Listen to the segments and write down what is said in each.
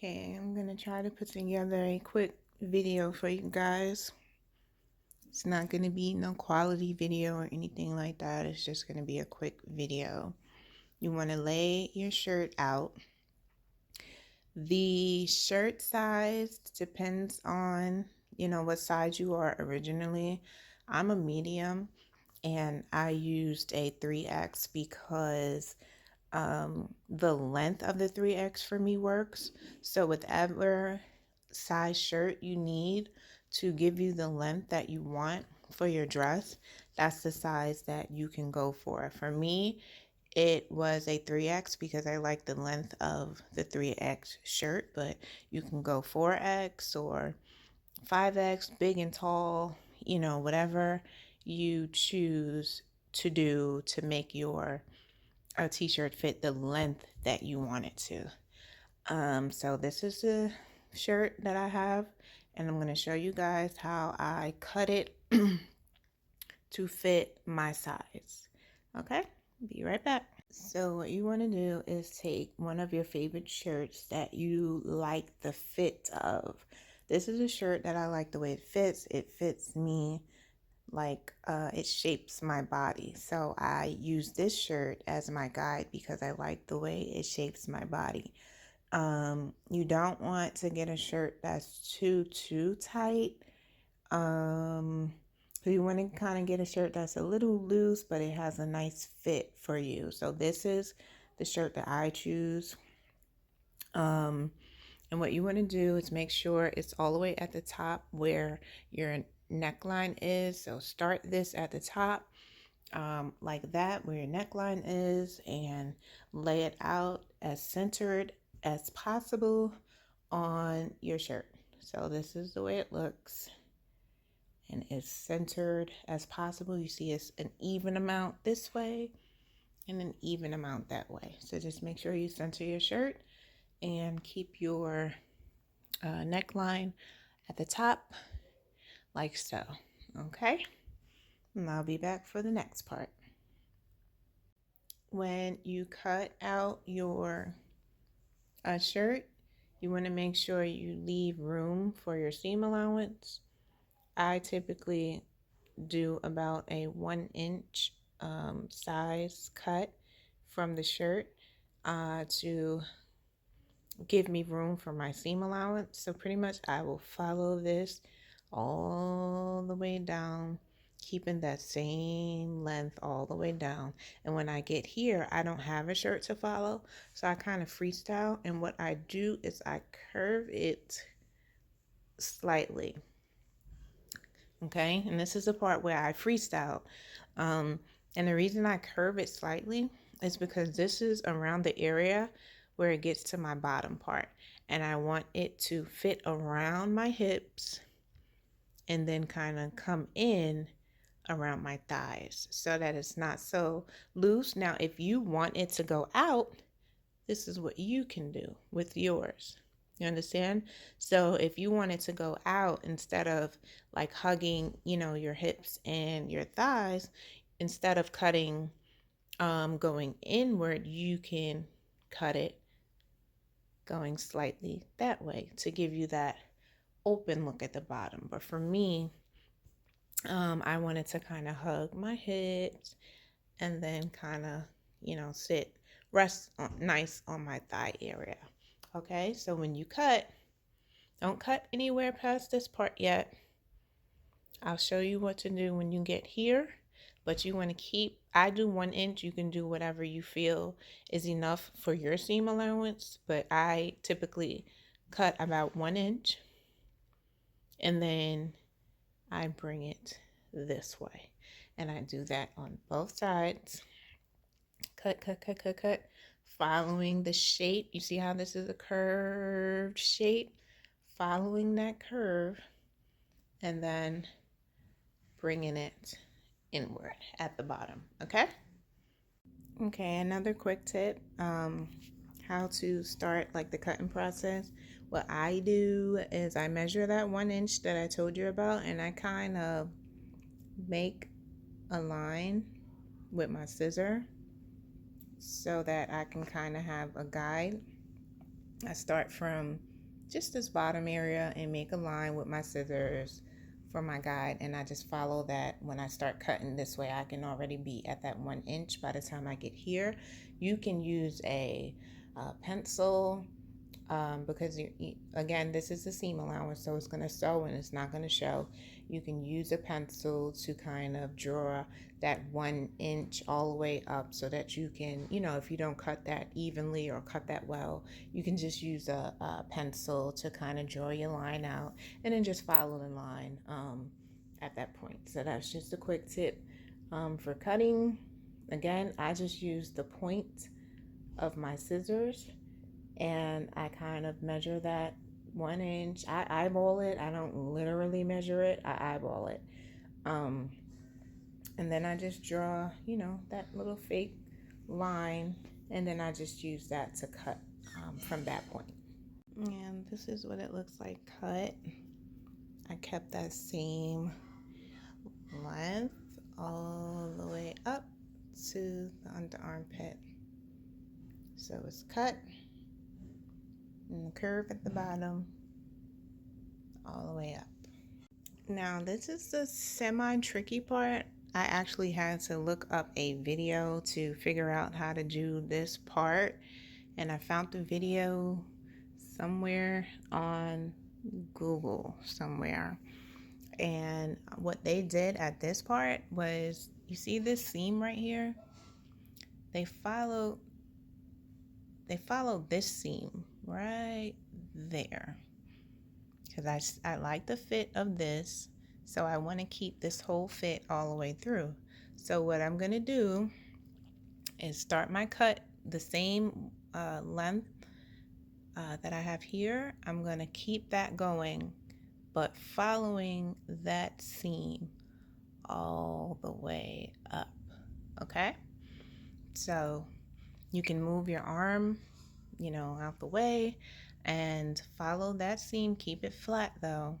Okay, I'm gonna try to put together a quick video for you guys. It's not gonna be no quality video or anything like that. It's just gonna be a quick video. You want to lay your shirt out. The shirt size depends on, what size you are originally. I'm a medium and I used a 3X because the length of the 3X for me works. So whatever size shirt you need to give you the length that you want for your dress, that's the size that you can go for. For me, it was a 3X because I like the length of the 3X shirt, but you can go 4X or 5X, big and tall, whatever you choose to do to make your a t-shirt fit the length that you want it to. So this is the shirt that I have, and I'm going to show you guys how I cut it to fit my size. Okay, be right back. So what you want to do is take one of your favorite shirts that you like the fit of. This is a shirt that I like the way it fits. It fits me like it shapes my body. So I use this shirt as my guide because I like the way it shapes my body. You don't want to get a shirt that's too tight. So you want to kind of get a shirt that's a little loose, but it has a nice fit for you. So this is the shirt that I choose. And what you want to do is make sure it's all the way at the top where your neckline is. So start this at the top, like that, where your neckline is, and lay it out as centered as possible on your shirt. So this is the way it looks, and as centered as possible. You see it's an even amount this way and an even amount that way. So just make sure you center your shirt and keep your neckline at the top like so. Okay, and I'll be back for the next part. When you cut out your shirt, you want to make sure you leave room for your seam allowance. I typically do about a 1 inch size cut from the shirt to give me room for my seam allowance. So pretty much I will follow this all the way down, keeping that same length all the way down. And when I get here, I don't have a shirt to follow, so I kind of freestyle. And what I do is I curve it slightly. Okay, and this is the part where I freestyle. And the reason I curve it slightly is because this is around the area where it gets to my bottom part, and I want it to fit around my hips and then kind of come in around my thighs so that it's not so loose. Now, if you want it to go out, this is what you can do with yours. You understand? So if you want it to go out, instead of like hugging, your hips and your thighs, instead of cutting going inward, you can cut it going slightly that way to give you that open look at the bottom. But for me, I wanted to kind of hug my hips and then kind of, rest nice on my thigh area. Okay, so when you cut, don't cut anywhere past this part yet. I'll show you what to do when you get here, but you want to keep, I do 1 inch. You can do whatever you feel is enough for your seam allowance, but I typically cut about 1 inch, and then I bring it this way, and I do that on both sides. Cut, following the shape. You see how this is a curved shape? Following that curve, and then bringing it inward at the bottom. Okay, another quick tip, how to start like the cutting process. What I do is I measure that 1 inch that I told you about, and I kind of make a line with my scissor so that I can kind of have a guide. I start from just this bottom area and make a line with my scissors for my guide, and I just follow that. When I start cutting this way, I can already be at that 1 inch by the time I get here. You can use a pencil, because again, this is the seam allowance, so it's going to sew and it's not going to show. You can use a pencil to kind of draw that 1 inch all the way up, so that you can, if you don't cut that evenly or cut that well, you can just use a pencil to kind of draw your line out, and then just follow the line at that point. So that's just a quick tip for cutting. Again, I just use the point of my scissors, and I kind of measure that 1 inch. I eyeball it. I don't literally measure it. I eyeball it. And then I just draw, that little fake line, and then I just use that to cut from that point. And this is what it looks like cut. I kept that same length all the way up to the under armpit. So it's cut, and the curve at the bottom all the way up. Now this is the semi-tricky part. I actually had to look up a video to figure out how to do this part, and I found the video somewhere on Google somewhere. And what they did at this part was, you see this seam right here? They followed this seam right there, because I like the fit of this, so I want to keep this whole fit all the way through. So what I'm going to do is start my cut the same length that I have here. I'm going to keep that going, but following that seam all the way up. Okay, so you can move your arm out the way and follow that seam. Keep it flat though.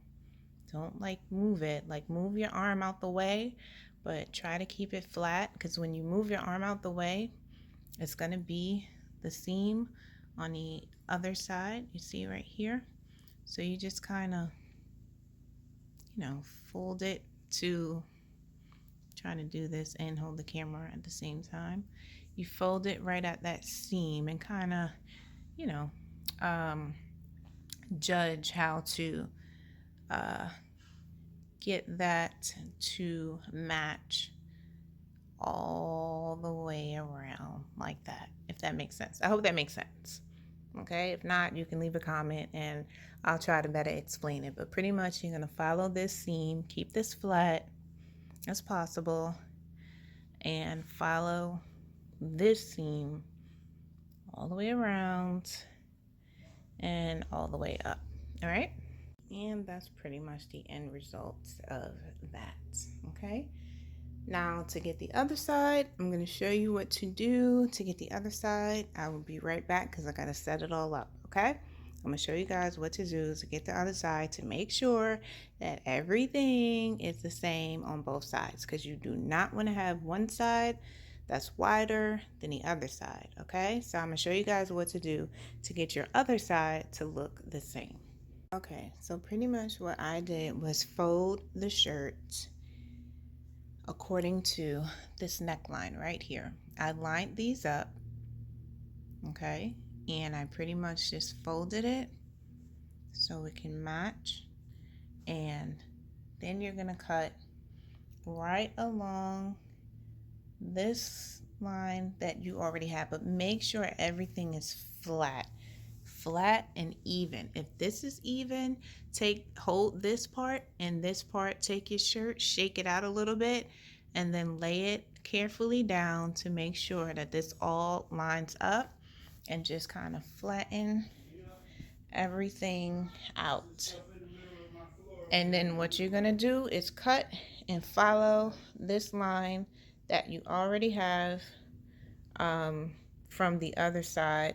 Don't move it, move your arm out the way, but try to keep it flat, because when you move your arm out the way, it's going to be the seam on the other side. You see right here? So you just kind of, fold it to, trying to do this and hold the camera at the same time. You fold it right at that seam and kind of, judge how to get that to match all the way around like that, if that makes sense. I hope that makes sense. Okay, if not, you can leave a comment and I'll try to better explain it. But pretty much you're going to follow this seam, keep this flat as possible, and follow this seam all the way around and all the way up. All right, and that's pretty much the end result of that. Okay, now to get the other side, I'm going to show you what to do to get the other side. I will be right back because I got to set it all up. Okay, I'm going to show you guys what to do to get the other side, to make sure that everything is the same on both sides, because you do not want to have one side that's wider than the other side. Okay, so I'm going to show you guys what to do to get your other side to look the same. Okay, so pretty much what I did was fold the shirt according to this neckline right here. I lined these up, okay, and I pretty much just folded it so it can match, and then you're gonna cut right along this line that you already have, but make sure everything is flat and even. If this is even, hold this part and this part, take your shirt, shake it out a little bit, and then lay it carefully down to make sure that this all lines up, and just kind of flatten everything out. And then what you're gonna do is cut and follow this line that you already have from the other side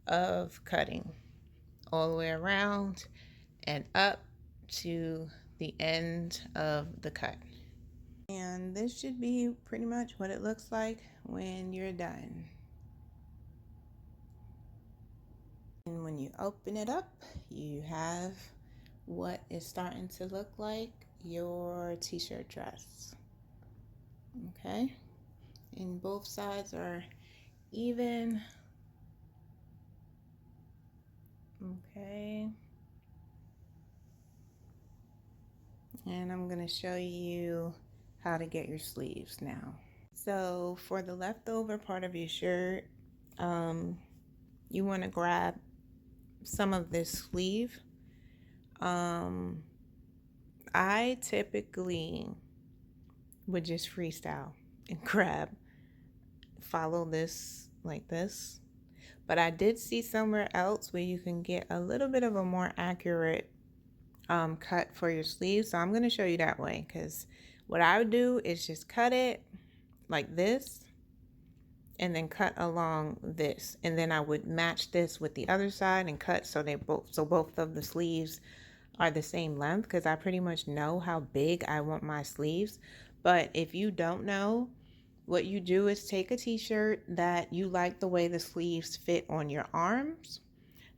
of cutting, all the way around and up to the end of the cut. And this should be pretty much what it looks like when you're done. And when you open it up, you have what is starting to look like your t-shirt dress. Okay, and both sides are even. Okay, and I'm going to show you how to get your sleeves now. So for the leftover part of your shirt, you want to grab some of this sleeve. I typically would just freestyle and follow this like this. But I did see somewhere else where you can get a little bit of a more accurate cut for your sleeve. So I'm going to show you that way, because what I would do is just cut it like this and then cut along this, and then I would match this with the other side and cut so both of the sleeves are the same length, because I pretty much know how big I want my sleeves. But if you don't know, what you do is take a t-shirt that you like the way the sleeves fit on your arms,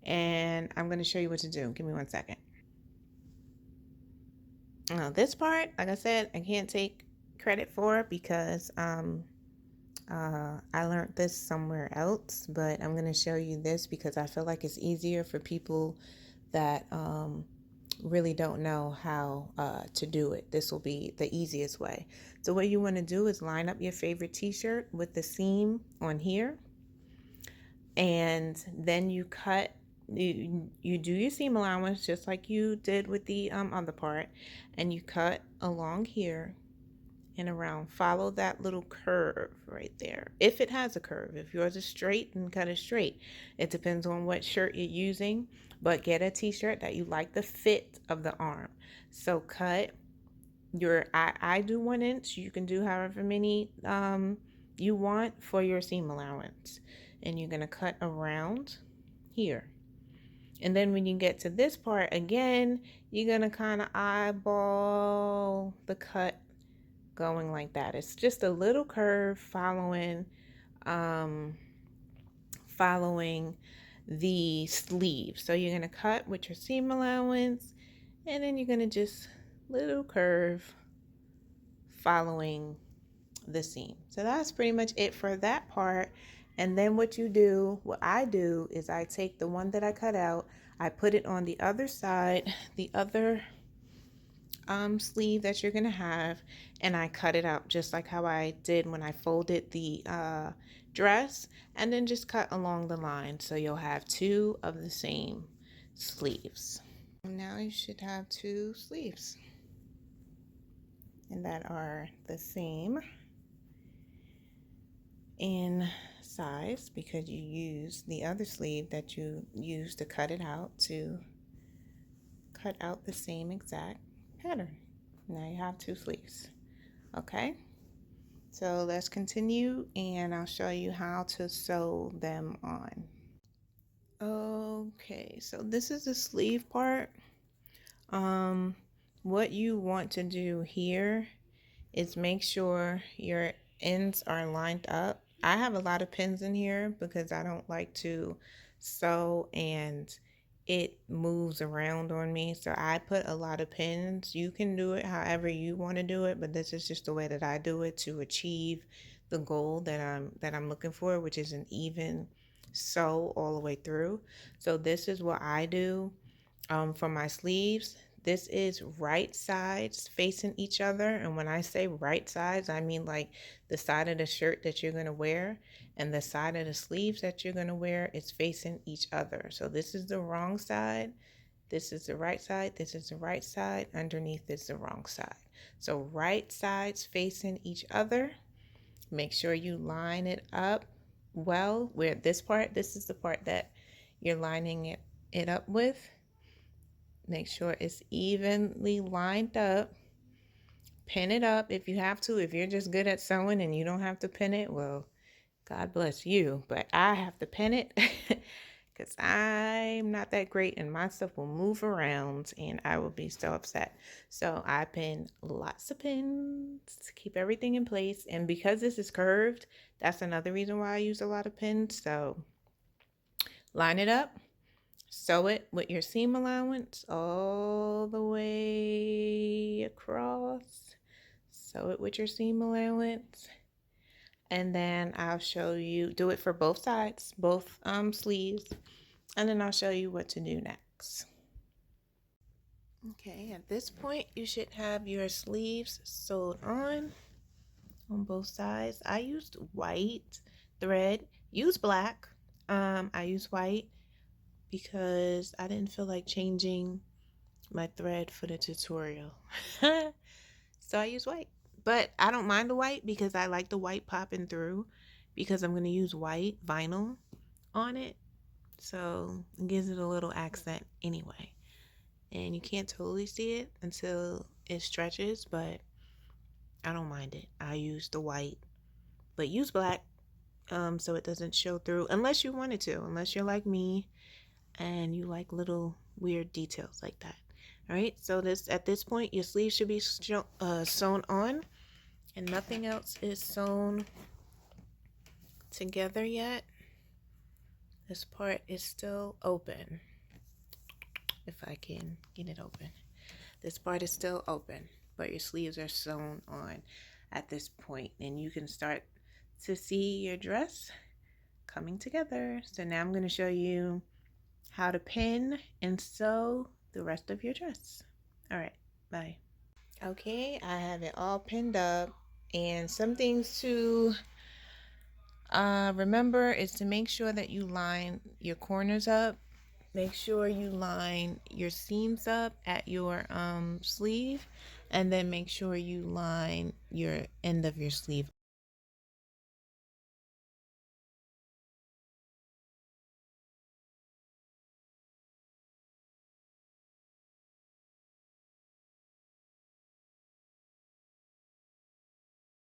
and I'm going to show you what to do. Give me 1 second. Now this part, like I said, I can't take credit for because I learned this somewhere else, but I'm going to show you this because I feel like it's easier for people that really don't know how to do it. This will be the easiest way. So what you want to do is line up your favorite t-shirt with the seam on here, and then you cut. You do your seam allowance just like you did with the other part, and you cut along here and around. Follow that little curve right there, if it has a curve. If yours is straight, then cut it straight. It depends on what shirt you're using, but get a t-shirt that you like the fit of the arm. So cut your, I do 1 inch. You can do however many you want for your seam allowance, and you're going to cut around here. And then when you get to this part again, you're going to kind of eyeball the cut going like that. It's just a little curve um, following the sleeve. So you're going to cut with your seam allowance, and then you're going to just little curve following the seam. So that's pretty much it for that part. And then what I do is I take the one that I cut out, I put it on the other side, the other sleeve that you're gonna have, and I cut it out just like how I did when I folded the dress, and then just cut along the line, so you'll have 2 of the same sleeves. Now you should have 2 sleeves, and that are the same in size, because you use the other sleeve that you used to cut it out to cut out the same exact pattern. Now you have 2 sleeves. Okay, so let's continue, and I'll show you how to sew them on. Okay, so this is the sleeve part. What you want to do here is make sure your ends are lined up. I have a lot of pins in here because I don't like to sew and it moves around on me. So I put a lot of pins. You can do it however you want to do it, but this is just the way that I do it to achieve the goal that I'm looking for, which is an even sew all the way through. So this is what I do for my sleeves. This is right sides facing each other, and when I say right sides, I mean like the side of the shirt that you're going to wear and the side of the sleeves that you're going to wear is facing each other. So this is the wrong side, this is the right side, this is the right side, underneath is the wrong side. So right sides facing each other. Make sure you line it up well. Where this is the part that you're lining it up with. Make sure it's evenly lined up. Pin it up if you have to. If you're just good at sewing and you don't have to pin it, well, God bless you. But I have to pin it because I'm not that great and my stuff will move around and I will be so upset. So I pin lots of pins to keep everything in place. And because this is curved, that's another reason why I use a lot of pins. So line it up. sew it with your seam allowance all the way across. Sew it with your seam allowance. And then I'll show you, do it for both sides, both sleeves. And then I'll show you what to do next. Okay, at this point, you should have your sleeves sewed on both sides. I used white thread. Use black. I use white because I didn't feel like changing my thread for the tutorial. So I use white. But I don't mind the white because I like the white popping through because I'm going to use white vinyl on it. So it gives it a little accent anyway. And you can't totally see it until it stretches, but I don't mind it. I use the white, but use black so it doesn't show through unless you wanted to, unless you're like me and you like little weird details like that. All right, so at this point your sleeve should be sewn on and nothing else is sewn together yet. This part is still open, if I can get it open. This part is still open, but your sleeves are sewn on at this point, and you can start to see your dress coming together. So now I'm going to show you how to pin and sew the rest of your dress. All right, bye. Okay, I have it all pinned up, and some things to remember is to make sure that you line your corners up. Make sure you line your seams up at your sleeve, and then make sure you line your end of your sleeve